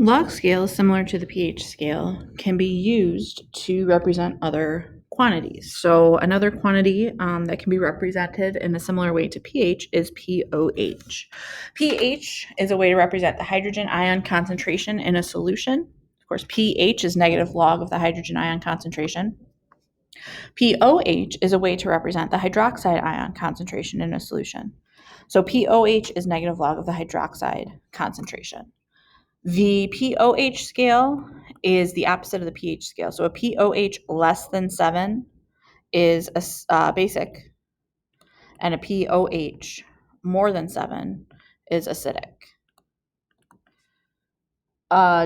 Log scale, similar to the pH scale, can be used to represent other quantities. So another quantity that can be represented in a similar way to pH is pOH. pH is a way to represent the hydrogen ion concentration in a solution. Of course, pH is negative log of the hydrogen ion concentration. pOH is a way to represent the hydroxide ion concentration in a solution. So pOH is negative log of the hydroxide concentration. The pOH scale is the opposite of the pH scale. So a pOH less than 7 is a basic, and a pOH more than 7 is acidic.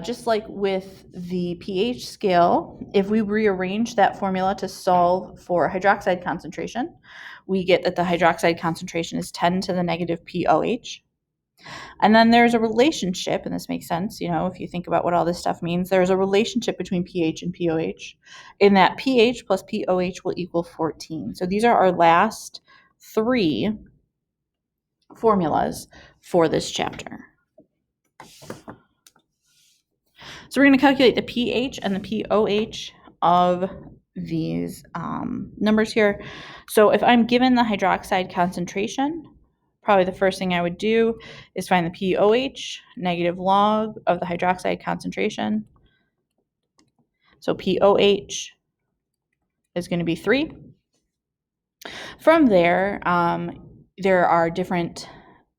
Just like with the pH scale, if we rearrange that formula to solve for hydroxide concentration, we get that the hydroxide concentration is 10 to the negative pOH. And then there's a relationship, and this makes sense, if you think about what all this stuff means, there's a relationship between pH and pOH, in that pH plus pOH will equal 14. So these are our last 3 formulas for this chapter. So we're going to calculate the pH and the pOH of these numbers here. So if I'm given the hydroxide concentration, probably the first thing I would do is find the pOH, negative log of the hydroxide concentration. So pOH is going to be 3. From there, there are different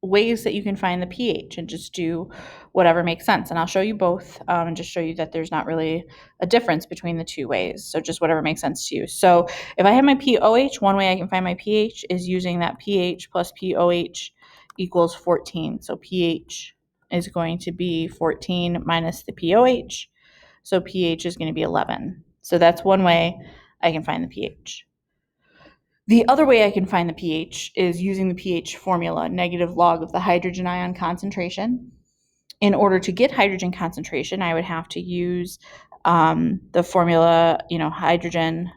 ways that you can find the pH, and just do whatever makes sense. And I'll show you both and just show you that there's not really a difference between the two ways. So just whatever makes sense to you. So if I have my pOH, one way I can find my pH is using that pH plus pOH equals 14. So pH is going to be 14 minus the pOH. So pH is going to be 11. So that's one way I can find the pH. The other way I can find the pH is using the pH formula, negative log of the hydrogen ion concentration. In order to get hydrogen concentration, I would have to use the formula, hydrogen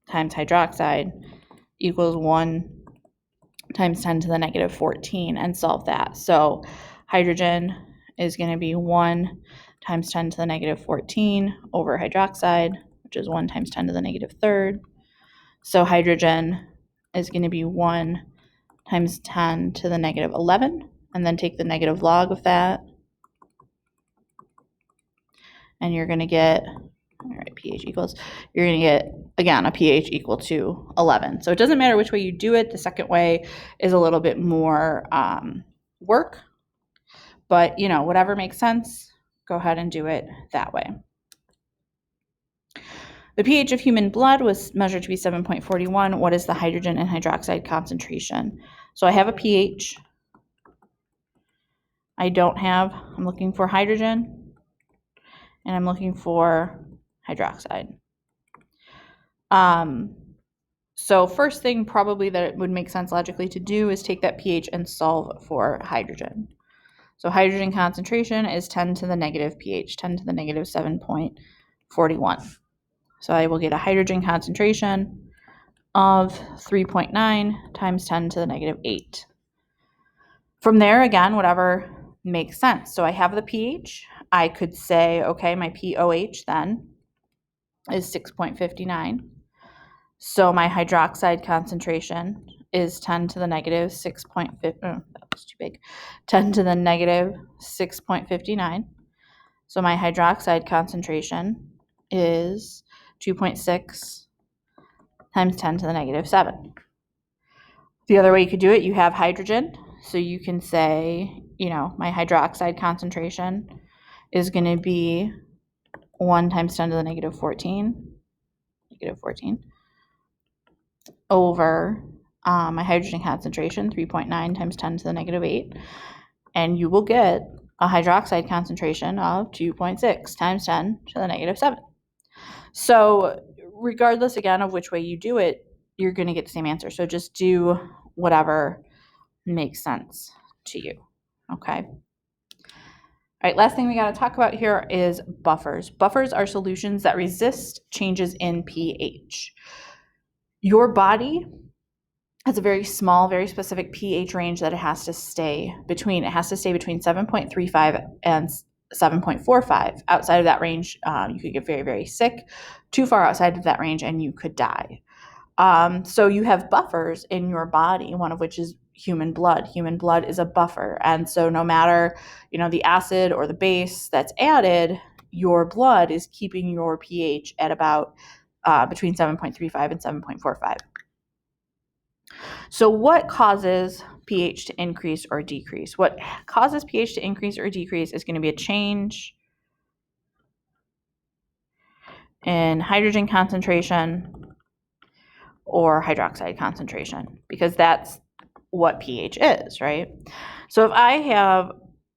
times hydroxide equals 1 times 10 to the negative 14 and solve that. So hydrogen is going to be 1 times 10 to the negative 14 over hydroxide, which is 1 times 10 to the negative third. So hydrogen is going to be 1 times 10 to the negative 11, and then take the negative log of that, and you're going to get, all right, pH equals, you're going to get, again, a pH equal to 11. So it doesn't matter which way you do it. The second way is a little bit more work, but, whatever makes sense, go ahead and do it that way. The pH of human blood was measured to be 7.41. What is the hydrogen and hydroxide concentration? So I have a pH. I'm looking for hydrogen, and I'm looking for hydroxide. So first thing probably that it would make sense logically to do is take that pH and solve for hydrogen. So hydrogen concentration is 10 to the negative pH, 10 to the negative 7.41. So I will get a hydrogen concentration of 3.9 times 10 to the negative 8. From there, again, whatever makes sense. So I have the pH. I could say, okay, my pOH then is 6.59. So my hydroxide concentration is 10 to the negative 6.5, that was too big, 10 to the negative 6.59. So my hydroxide concentration is 2.6 times 10 to the negative 7. The other way you could do it, you have hydrogen. So you can say, my hydroxide concentration is going to be 1 times 10 to the negative 14, over my hydrogen concentration, 3.9 times 10 to the negative 8. And you will get a hydroxide concentration of 2.6 times 10 to the negative 7. So regardless, again, of which way you do it, you're going to get the same answer. So just do whatever makes sense to you, okay? All right, last thing we got to talk about here is buffers. Buffers are solutions that resist changes in pH. Your body has a very small, very specific pH range that it has to stay between. It has to stay between 7.35 and 7.45. Outside of that range, you could get very, very sick. Too far outside of that range, and you could die. So you have buffers in your body, one of which is human blood. Human blood is a buffer. And so no matter, the acid or the base that's added, your blood is keeping your pH at about between 7.35 and 7.45. So what causes pH to increase or decrease? What causes pH to increase or decrease is going to be a change in hydrogen concentration or hydroxide concentration, because that's what pH is, right? So if I have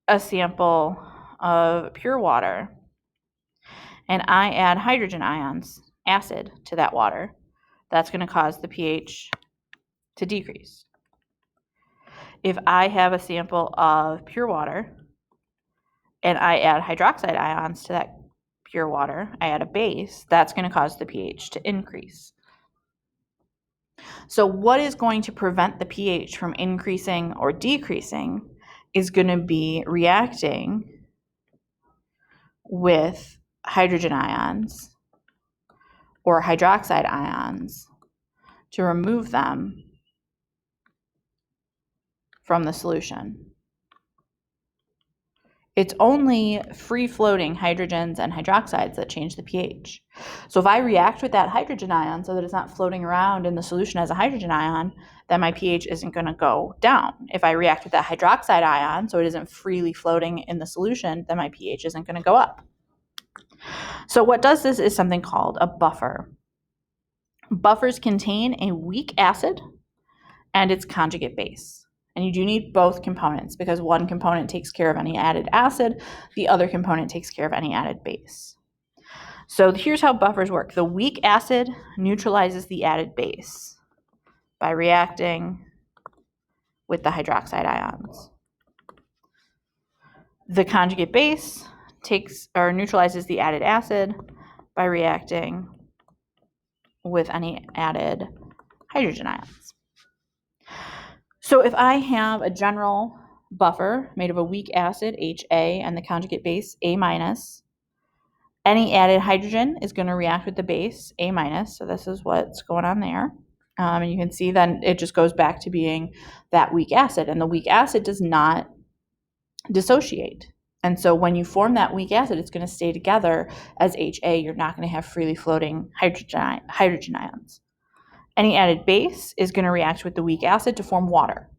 a sample of pure water and I add hydrogen ions, acid, to that water, that's going to cause the pH to decrease. If I have a sample of pure water and I add hydroxide ions to that pure water, I add a base, that's going to cause the pH to increase. So what is going to prevent the pH from increasing or decreasing is going to be reacting with hydrogen ions or hydroxide ions to remove them from the solution. It's only free-floating hydrogens and hydroxides that change the pH. So if I react with that hydrogen ion so that it's not floating around in the solution as a hydrogen ion, then my pH isn't going to go down. If I react with that hydroxide ion so it isn't freely floating in the solution, then my pH isn't going to go up. So what does this is something called a buffer. Buffers contain a weak acid and its conjugate base. And you do need both components because one component takes care of any added acid, the other component takes care of any added base. So here's how buffers work. The weak acid neutralizes the added base by reacting with the hydroxide ions. The conjugate base neutralizes the added acid by reacting with any added hydrogen ions. So if I have a general buffer made of a weak acid, HA, and the conjugate base, A-, any added hydrogen is going to react with the base, A-, so this is what's going on there. And you can see then it just goes back to being that weak acid, and the weak acid does not dissociate. And so when you form that weak acid, it's going to stay together as HA. You're not going to have freely floating hydrogen ions. Any added base is going to react with the weak acid to form water.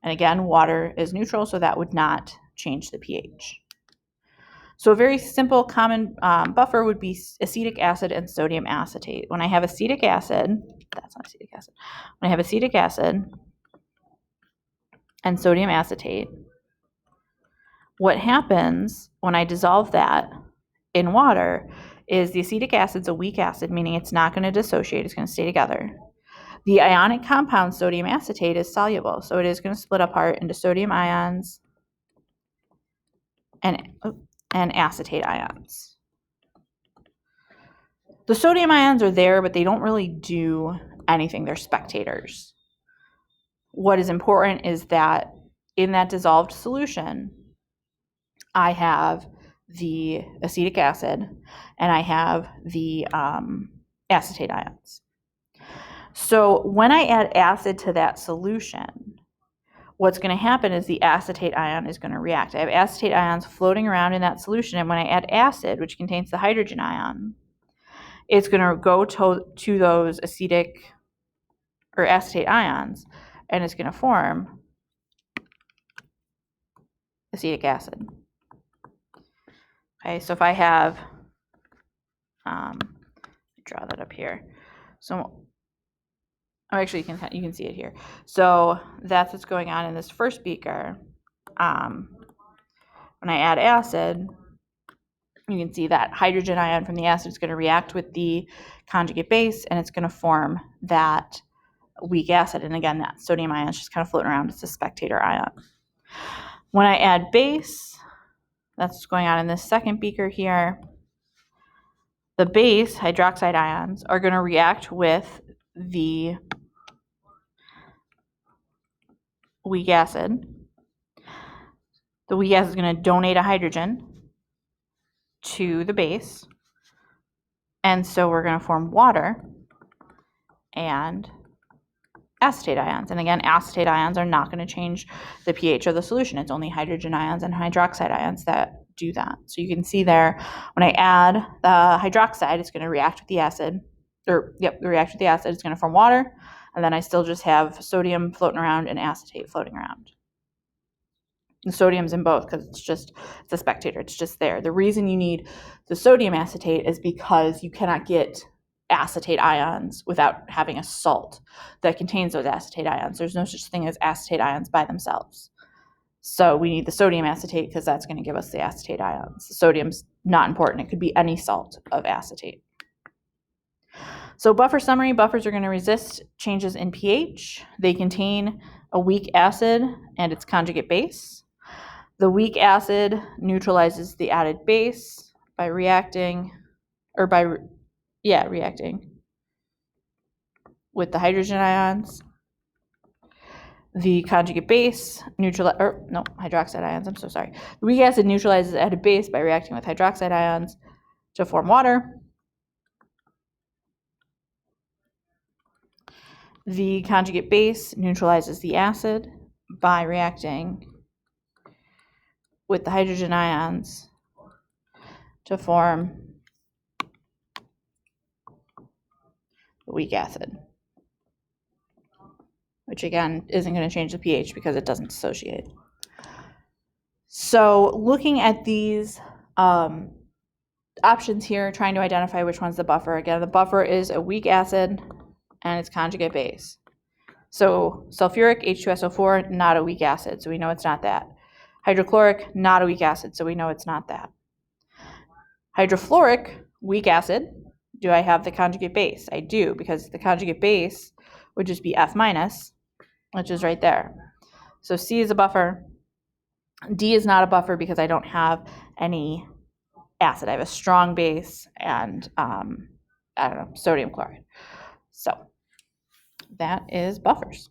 And again, water is neutral, so that would not change the pH. So a very simple common buffer would be acetic acid and sodium acetate. When I have acetic acid, that's not acetic acid. When I have acetic acid and sodium acetate, what happens when I dissolve that in water is the acetic acid's a weak acid, meaning it's not going to dissociate, it's going to stay together. The ionic compound sodium acetate is soluble, so it is going to split apart into sodium ions and acetate ions. The sodium ions are there, but they don't really do anything. They're spectators. What is important is that in that dissolved solution, I have the acetic acid and I have the acetate ions. So when I add acid to that solution, what's going to happen is the acetate ion is going to react. I have acetate ions floating around in that solution, and when I add acid, which contains the hydrogen ion, it's going to go to those acetic or acetate ions, and it's going to form acetic acid. Okay, so if I have, draw that up here. So, actually, you can see it here. So that's what's going on in this first beaker. When I add acid, you can see that hydrogen ion from the acid is going to react with the conjugate base, and it's going to form that weak acid. And again, that sodium ion is just kind of floating around. It's a spectator ion. When I add base, that's what's going on in this second beaker here. The base, hydroxide ions, are going to react with the weak acid. The weak acid is going to donate a hydrogen to the base. And so we're going to form water and acetate ions. And again, acetate ions are not going to change the pH of the solution. It's only hydrogen ions and hydroxide ions that do that. So you can see there, when I add the hydroxide, it's going to react with the acid. React with the acid. It's going to form water. And then I still just have sodium floating around and acetate floating around. The sodium's in both because it's a spectator. It's just there. The reason you need the sodium acetate is because you cannot get acetate ions without having a salt that contains those acetate ions. There's no such thing as acetate ions by themselves. So we need the sodium acetate because that's going to give us the acetate ions. The sodium's not important. It could be any salt of acetate. So buffer summary, buffers are going to resist changes in pH. They contain a weak acid and its conjugate base. The weak acid neutralizes the added base by reacting with the hydrogen ions. The conjugate base hydroxide ions, I'm so sorry. The weak acid neutralizes the added base by reacting with hydroxide ions to form water. The conjugate base neutralizes the acid by reacting with the hydrogen ions to form the weak acid, which again isn't going to change the pH because it doesn't dissociate. So looking at these options here, trying to identify which one's the buffer. Again, the buffer is a weak acid and its conjugate base. So sulfuric, H2SO4, not a weak acid, so we know it's not that. Hydrochloric, not a weak acid, so we know it's not that. Hydrofluoric, weak acid. Do I have the conjugate base? I do, because the conjugate base would just be F-, which is right there. So C is a buffer. D is not a buffer because I don't have any acid. I have a strong base and, sodium chloride. So that is buffers.